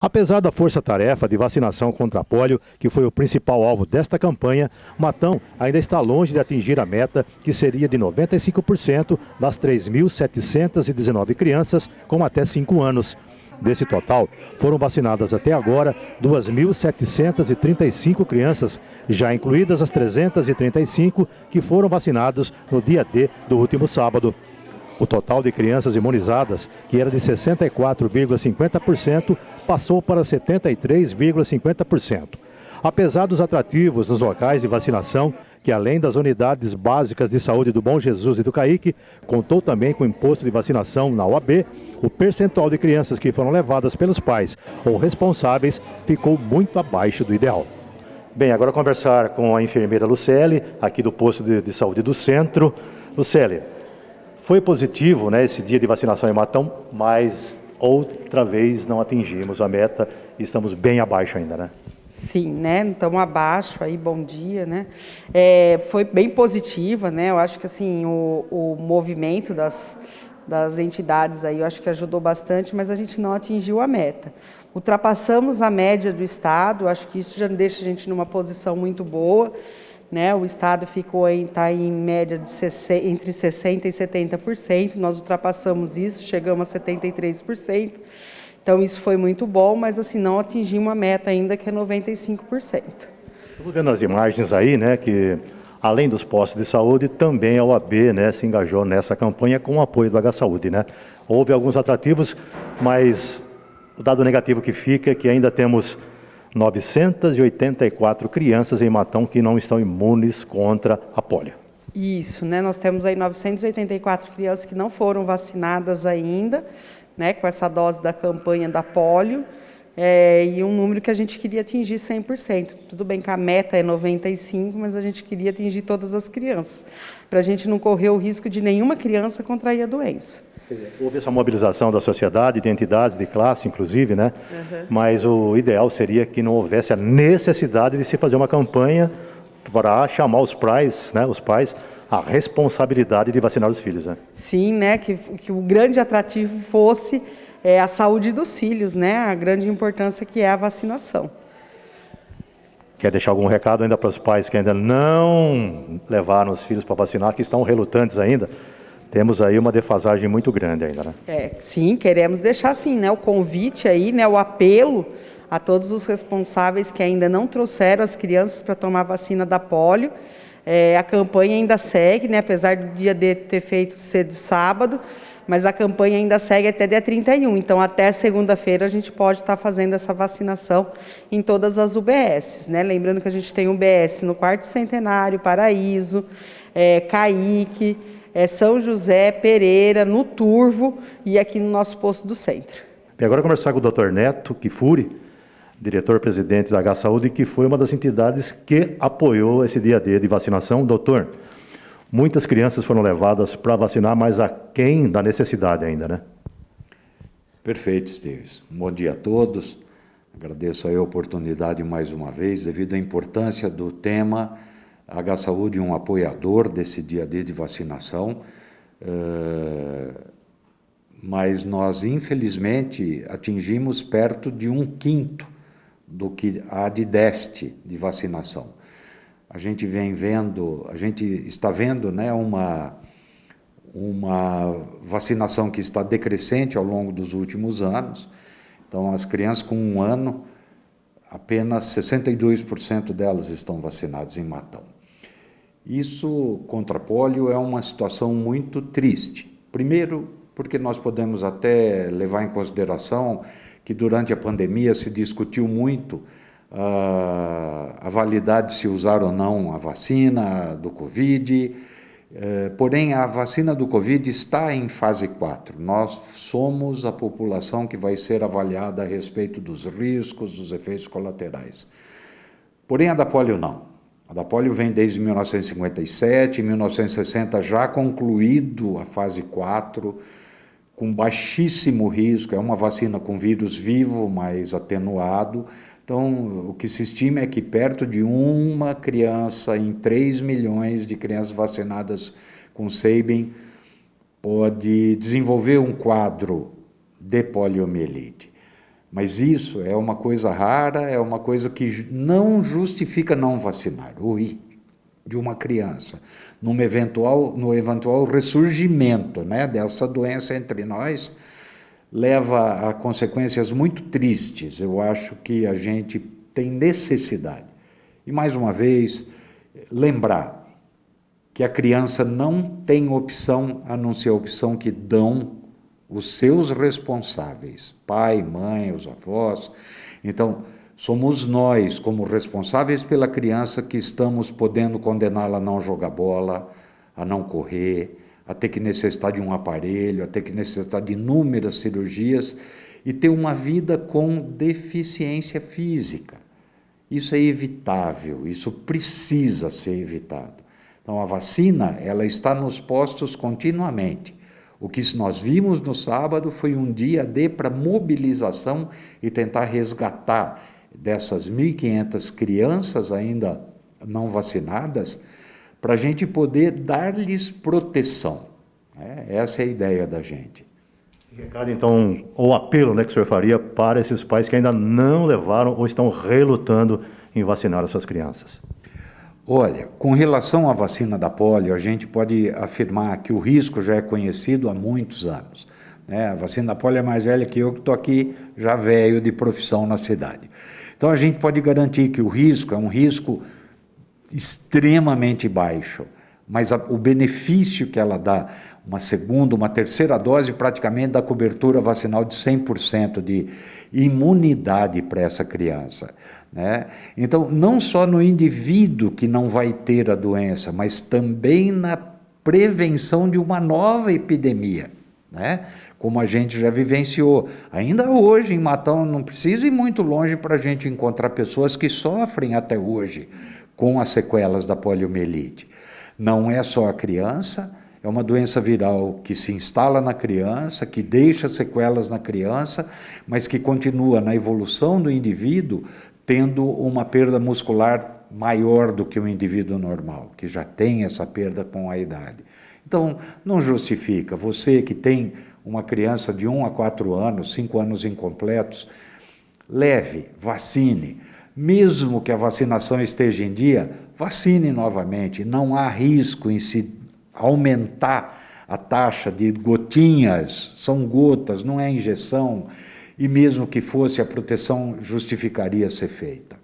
Apesar da força-tarefa de vacinação contra a polio, que foi o principal alvo desta campanha, Matão ainda está longe de atingir a meta, que seria de 95% das 3.719 crianças com até 5 anos. Desse total, foram vacinadas até agora 2.735 crianças, já incluídas as 335 que foram vacinadas no dia D do último sábado. O total de crianças imunizadas, que era de 64,50%, passou para 73,50%. Apesar dos atrativos nos locais de vacinação, que além das unidades básicas de saúde do Bom Jesus e do Caique, contou também com o imposto de vacinação na OAB, o percentual de crianças que foram levadas pelos pais ou responsáveis ficou muito abaixo do ideal. Bem, agora conversar com a enfermeira Lucely, aqui do posto de saúde do centro. Lucely, foi positivo, né, esse dia de vacinação em Matão, mas outra vez não atingimos a meta e estamos bem abaixo ainda, né? Sim, né? Então abaixo aí, bom dia, né? Foi bem positiva, né? Eu acho que assim o movimento das entidades aí, eu acho que ajudou bastante, mas a gente não atingiu a meta. Ultrapassamos a média do estado, acho que isso já deixa a gente numa posição muito boa, né? O estado está em média de entre 60% e 70%, nós ultrapassamos isso, chegamos a 73%. Então, isso foi muito bom, mas assim, não atingimos a meta ainda, que é 95%. Estou vendo as imagens aí, né, que além dos postos de saúde, também a OAB, né, se engajou nessa campanha com o apoio do H-Saúde, né? Houve alguns atrativos, mas o dado negativo que fica é que ainda temos 984 crianças em Matão que não estão imunes contra a polio. Isso, né? Nós temos aí 984 crianças que não foram vacinadas ainda, né, com essa dose da campanha da polio, e um número que a gente queria atingir 100%. Tudo bem que a meta é 95%, mas a gente queria atingir todas as crianças, para a gente não correr o risco de nenhuma criança contrair a doença. Houve essa mobilização da sociedade, de entidades, de classe, inclusive, né? Mas o ideal seria que não houvesse a necessidade de se fazer uma campanha para chamar os pais, né, a responsabilidade de vacinar os filhos, né? Sim, né, que o grande atrativo fosse a saúde dos filhos, né, a grande importância que é a vacinação. Quer deixar algum recado ainda para os pais que ainda não levaram os filhos para vacinar, que estão relutantes ainda? Temos aí uma defasagem muito grande ainda, né? Sim, queremos deixar sim, né, o convite aí, né, o apelo a todos os responsáveis que ainda não trouxeram as crianças para tomar a vacina da polio. A campanha ainda segue, né, apesar do dia D ter feito cedo sábado, mas a campanha ainda segue até dia 31. Então, até segunda-feira, a gente pode estar fazendo essa vacinação em todas as UBSs, né? Lembrando que a gente tem UBS no Quarto Centenário, Paraíso, Caique, São José, Pereira, no Turvo e aqui no nosso posto do centro. E agora conversar com o Dr. Neto Kifuri, diretor-presidente da H-Saúde, que foi uma das entidades que apoiou esse dia D de vacinação. Doutor, muitas crianças foram levadas para vacinar, mas aquém da necessidade ainda, né? Perfeito, Esteves. Bom dia a todos. Agradeço aí a oportunidade mais uma vez, devido à importância do tema. A H-Saúde é um apoiador desse dia D de vacinação, mas nós, infelizmente, atingimos perto de 1/5 do que há de déficit de vacinação. A gente está vendo, né, uma vacinação que está decrescente ao longo dos últimos anos. Então, as crianças com 1 ano, apenas 62% delas estão vacinadas em Matão. Isso, contra a polio, é uma situação muito triste. Primeiro, porque nós podemos até levar em consideração que durante a pandemia se discutiu muito a validade de se usar ou não a vacina do Covid, porém a vacina do Covid está em fase 4. Nós somos a população que vai ser avaliada a respeito dos riscos, dos efeitos colaterais. Porém a da polio não. A da polio vem desde 1957, em 1960 já concluído a fase 4, com baixíssimo risco, é uma vacina com vírus vivo, mas atenuado. Então, o que se estima é que perto de uma criança em 3 milhões de crianças vacinadas com Sabin pode desenvolver um quadro de poliomielite. Mas isso é uma coisa rara, é uma coisa que não justifica não vacinar, de uma criança, no eventual ressurgimento, né, dessa doença entre nós, leva a consequências muito tristes. Eu acho que a gente tem necessidade. E, mais uma vez, lembrar que a criança não tem opção, a não ser a opção que dão os seus responsáveis, pai, mãe, os avós. Então, somos nós, como responsáveis pela criança, que estamos podendo condená-la a não jogar bola, a não correr, a ter que necessitar de um aparelho, a ter que necessitar de inúmeras cirurgias e ter uma vida com deficiência física. Isso é evitável, isso precisa ser evitado. Então, a vacina, ela está nos postos continuamente. O que nós vimos no sábado foi um dia para mobilização e tentar resgatar dessas 1.500 crianças ainda não vacinadas, para a gente poder dar-lhes proteção. Essa é a ideia da gente. Recado, então, o apelo, né, que o senhor faria para esses pais que ainda não levaram ou estão relutando em vacinar as suas crianças? Olha, com relação à vacina da polio, a gente pode afirmar que o risco já é conhecido há muitos anos. A vacina da polio é mais velha que eu, que estou aqui já velho de profissão na cidade. Então, a gente pode garantir que o risco é um risco extremamente baixo, mas o benefício que ela dá, uma segunda, uma terceira dose, praticamente dá cobertura vacinal de 100% de imunidade para essa criança. Então, não só no indivíduo que não vai ter a doença, mas também na prevenção de uma nova epidemia, como a gente já vivenciou. Ainda hoje, em Matão, não precisa ir muito longe para a gente encontrar pessoas que sofrem até hoje com as sequelas da poliomielite. Não é só a criança, é uma doença viral que se instala na criança, que deixa sequelas na criança, mas que continua na evolução do indivíduo, tendo uma perda muscular maior do que o indivíduo normal, que já tem essa perda com a idade. Então, não justifica. Você que tem uma criança de 1 a 4 anos, 5 anos incompletos, leve, vacine. Mesmo que a vacinação esteja em dia, vacine novamente. Não há risco em se aumentar a taxa de gotinhas, são gotas, não é injeção, e mesmo que fosse, a proteção justificaria ser feita.